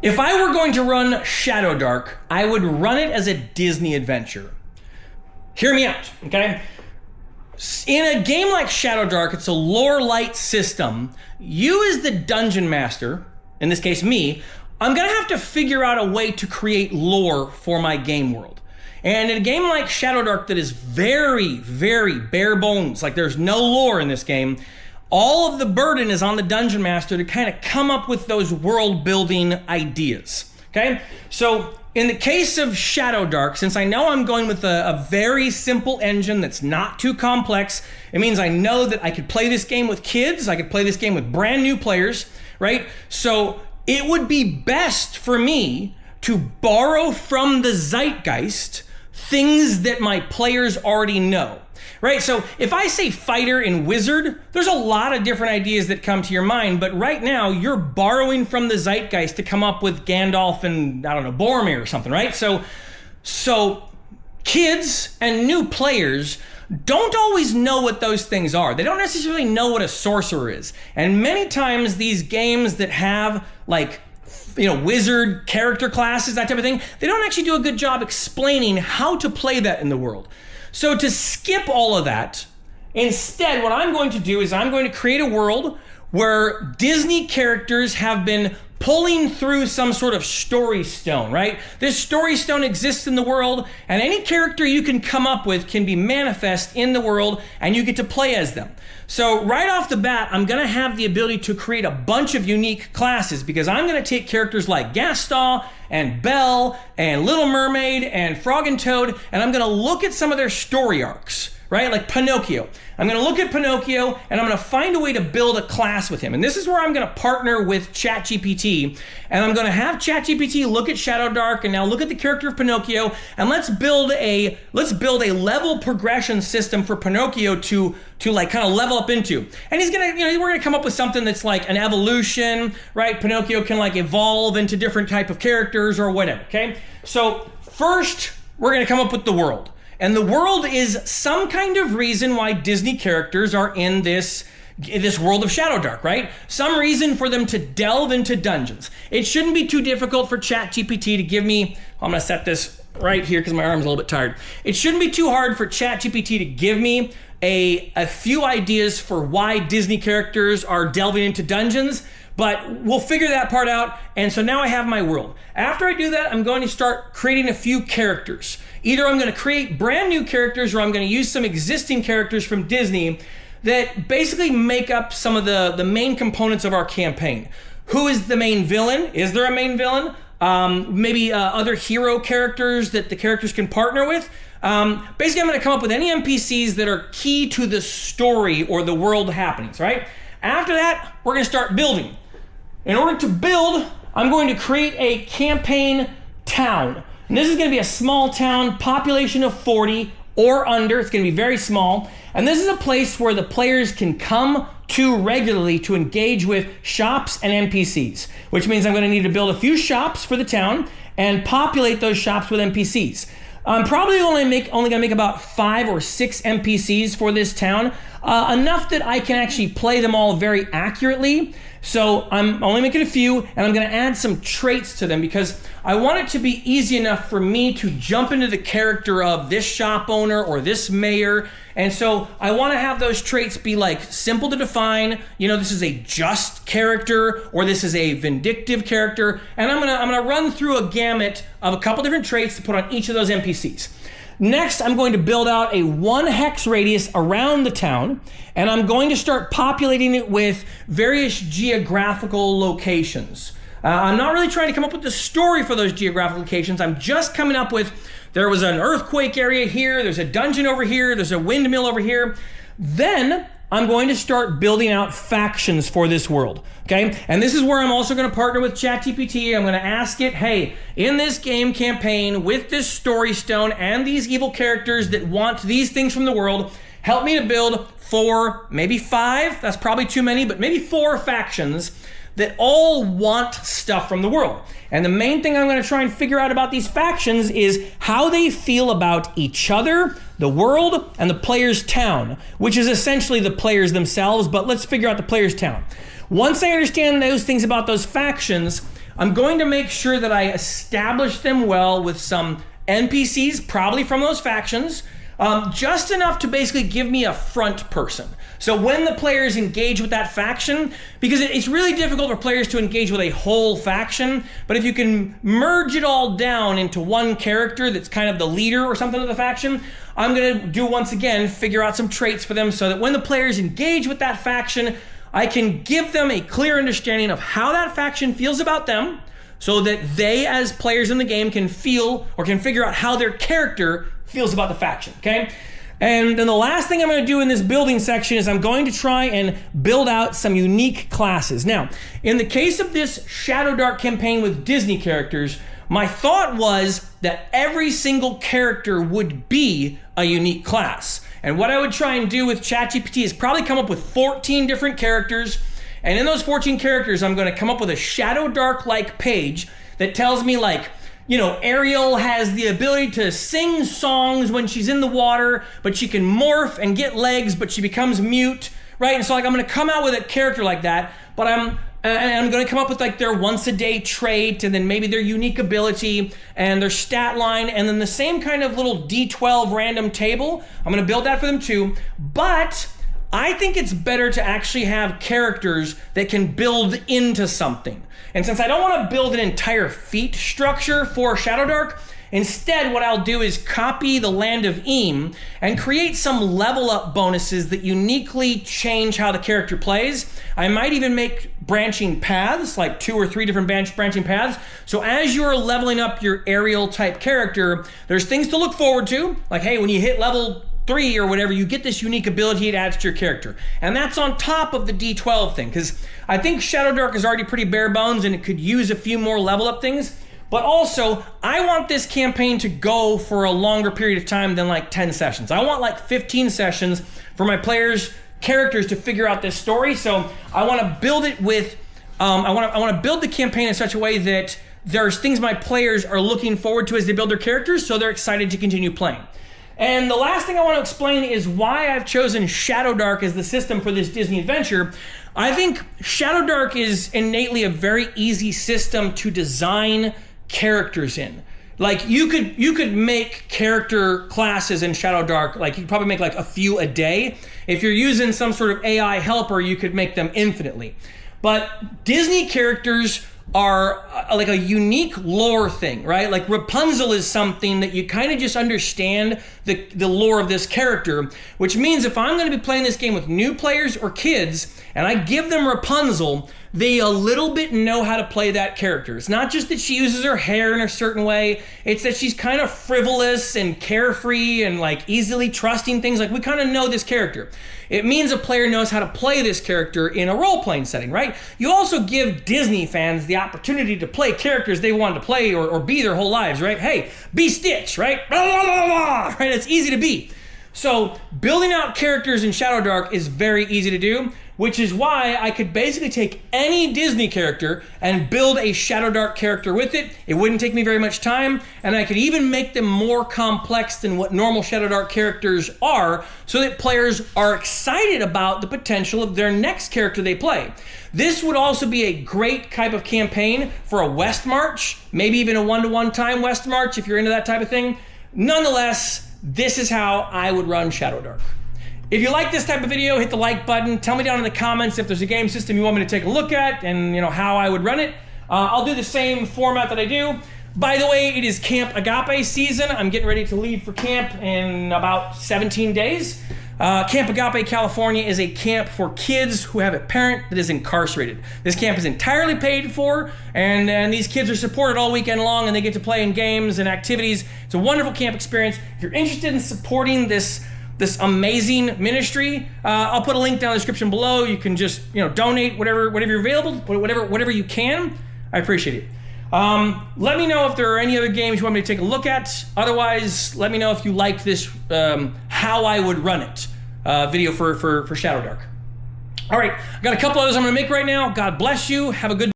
If I were going to run Shadowdark, I would run it as a Disney adventure. Hear me out, okay? In a game like Shadowdark, it's a lore light system. You as the dungeon master, in this case me, I'm gonna have to figure out a way to create lore for my game world. And in a game like Shadowdark that is very, very bare bones, like there's no lore in this game, all of the burden is on the dungeon master to kind of come up with those world building ideas, okay? So in the case of Shadowdark, since I know I'm going with a very simple engine that's not too complex, it means I know that I could play this game with kids, I could play this game with brand new players, right? So it would be best for me to borrow from the zeitgeist things that my players already know, right? So if I say fighter and wizard, there's a lot of different ideas that come to your mind, but right now you're borrowing from the zeitgeist to come up with Gandalf and, I don't know, Boromir or something, right? So kids and new players don't always know what those things are. They don't necessarily know what a sorcerer is. And many times these games that have like, wizard character classes, that type of thing, they don't actually do a good job explaining how to play that in the world. So to skip all of that, instead what I'm going to do is I'm going to create a world where Disney characters have been pulling through some sort of story stone, right? This story stone exists in the world, and any character you can come up with can be manifest in the world, and you get to play as them. So right off the bat, I'm gonna have the ability to create a bunch of unique classes because I'm gonna take characters like Gaston and Belle and Little Mermaid and Frog and Toad, and I'm gonna look at some of their story arcs, right? Like Pinocchio. I'm gonna look at Pinocchio and I'm gonna find a way to build a class with him. And this is where I'm gonna partner with ChatGPT, and I'm gonna have ChatGPT look at Shadowdark and now look at the character of Pinocchio, and let's build a level progression system for Pinocchio to like kind of level up into. And he's gonna, we're gonna come up with something that's like an evolution, right? Pinocchio can like evolve into different type of characters or whatever, okay? So first, we're gonna come up with the world. And the world is some kind of reason why Disney characters are in this world of Shadowdark, right? Some reason for them to delve into dungeons. It shouldn't be too difficult for ChatGPT to give me, I'm gonna set this right here because my arm's a little bit tired. It shouldn't be too hard for ChatGPT to give me a few ideas for why Disney characters are delving into dungeons, but we'll figure that part out. And so now I have my world. After I do that, I'm going to start creating a few characters. Either I'm going to create brand new characters or I'm going to use some existing characters from Disney that basically make up some of the main components of our campaign. Who is the main villain? Is there a main villain? Maybe other hero characters that the characters can partner with. Basically, I'm going to come up with any NPCs that are key to the story or the world happenings, right? After that, we're going to start building. In order to build, I'm going to create a campaign town. And this is going to be a small town, population of 40 or under. It's going to be very small. And this is a place where the players can come to regularly to engage with shops and NPCs, which means I'm going to need to build a few shops for the town and populate those shops with NPCs. I'm probably only going to make about 5 or 6 NPCs for this town, enough that I can actually play them all very accurately. So I'm only making a few, and I'm going to add some traits to them because I want it to be easy enough for me to jump into the character of this shop owner or this mayor. And so I want to have those traits be like simple to define. This is a just character or this is a vindictive character. And I'm gonna run through a gamut of a couple different traits to put on each of those NPCs. Next, I'm going to build out a 1 hex radius around the town, and I'm going to start populating it with various geographical locations. I'm not really trying to come up with the story for those geographical locations. I'm just coming up with, there was an earthquake area here, there's a dungeon over here, there's a windmill over here. Then I'm going to start building out factions for this world, okay? And this is where I'm also going to partner with ChatGPT. I'm going to ask it, hey, in this game campaign with this story stone and these evil characters that want these things from the world, help me to build 4, maybe 5, that's probably too many, but maybe 4 factions that all want stuff from the world. And the main thing I'm going to try and figure out about these factions is how they feel about each other, the world, and the player's town, which is essentially the players themselves, but let's figure out the player's town. Once I understand those things about those factions, I'm going to make sure that I establish them well with some NPCs, probably from those factions, just enough to basically give me a front person. So when the players engage with that faction, because it's really difficult for players to engage with a whole faction, but if you can merge it all down into one character that's kind of the leader or something of the faction, I'm gonna do, once again, figure out some traits for them so that when the players engage with that faction, I can give them a clear understanding of how that faction feels about them, so that they, as players in the game, can feel or can figure out how their character feels about the faction, okay? And then the last thing I'm going to do in this building section is I'm going to try and build out some unique classes. Now, in the case of this Shadowdark campaign with Disney characters, my thought was that every single character would be a unique class. And what I would try and do with ChatGPT is probably come up with 14 different characters. And in those 14 characters, I'm going to come up with a Shadowdark-like page that tells me, like, you know, Ariel has the ability to sing songs when she's in the water, but she can morph and get legs, but she becomes mute, right? And so, like, I'm going to come out with a character like that, but I'm going to come up with, like, their once-a-day trait, and then maybe their unique ability, and their stat line, and then the same kind of little D12 random table. I'm going to build that for them too, but I think it's better to actually have characters that can build into something. And since I don't want to build an entire feat structure for Shadowdark, instead what I'll do is copy the Land of Eam and create some level up bonuses that uniquely change how the character plays. I might even make branching paths, like 2 or 3 different branching paths. So as you're leveling up your Ariel type character, there's things to look forward to. Like, hey, when you hit level 3 or whatever, you get this unique ability it adds to your character. And that's on top of the D12 thing, because I think Shadowdark is already pretty bare bones and it could use a few more level up things. But also, I want this campaign to go for a longer period of time than like 10 sessions. I want like 15 sessions for my players' characters to figure out this story. So I want to build it with, I want to build the campaign in such a way that there's things my players are looking forward to as they build their characters, so they're excited to continue playing. And the last thing I want to explain is why I've chosen Shadowdark as the system for this Disney adventure. I think Shadowdark is innately a very easy system to design characters in. Like, you could make character classes in Shadowdark, like you could probably make like a few a day. If you're using some sort of AI helper, you could make them infinitely. But Disney characters are like a unique lore thing, right? Like Rapunzel is something that you kind of just understand the lore of this character, which means if I'm going to be playing this game with new players or kids and I give them Rapunzel, they a little bit know how to play that character. It's not just that she uses her hair in a certain way, it's that she's kind of frivolous and carefree and like easily trusting things. Like, we kind of know this character. It means a player knows how to play this character in a role-playing setting, right? You also give Disney fans the opportunity to play characters they wanted to play or be their whole lives, right? Hey, be Stitch, right? Blah, blah, blah, blah, right? It's easy to be. So building out characters in Shadowdark is very easy to do, which is why I could basically take any Disney character and build a Shadowdark character with it. It wouldn't take me very much time, and I could even make them more complex than what normal Shadowdark characters are, so that players are excited about the potential of their next character they play. This would also be a great type of campaign for a West March, maybe even a one-to-one time West March if you're into that type of thing. Nonetheless, this is how I would run Shadowdark. If you like this type of video, hit the like button. Tell me down in the comments if there's a game system you want me to take a look at and how I would run it. I'll do the same format that I do. By the way, it is Camp Agape season. I'm getting ready to leave for camp in about 17 days. Camp Agape, California is a camp for kids who have a parent that is incarcerated. This camp is entirely paid for, and these kids are supported all weekend long, and they get to play in games and activities. It's a wonderful camp experience. If you're interested in supporting this amazing ministry, I'll put a link down in the description below. You can just donate whatever you're available, whatever you can. I appreciate it. Let me know if there are any other games you want me to take a look at. Otherwise, let me know if you liked this how I would run it video for Shadowdark. All right, I got a couple others I'm going to make right now. God bless you. Have a good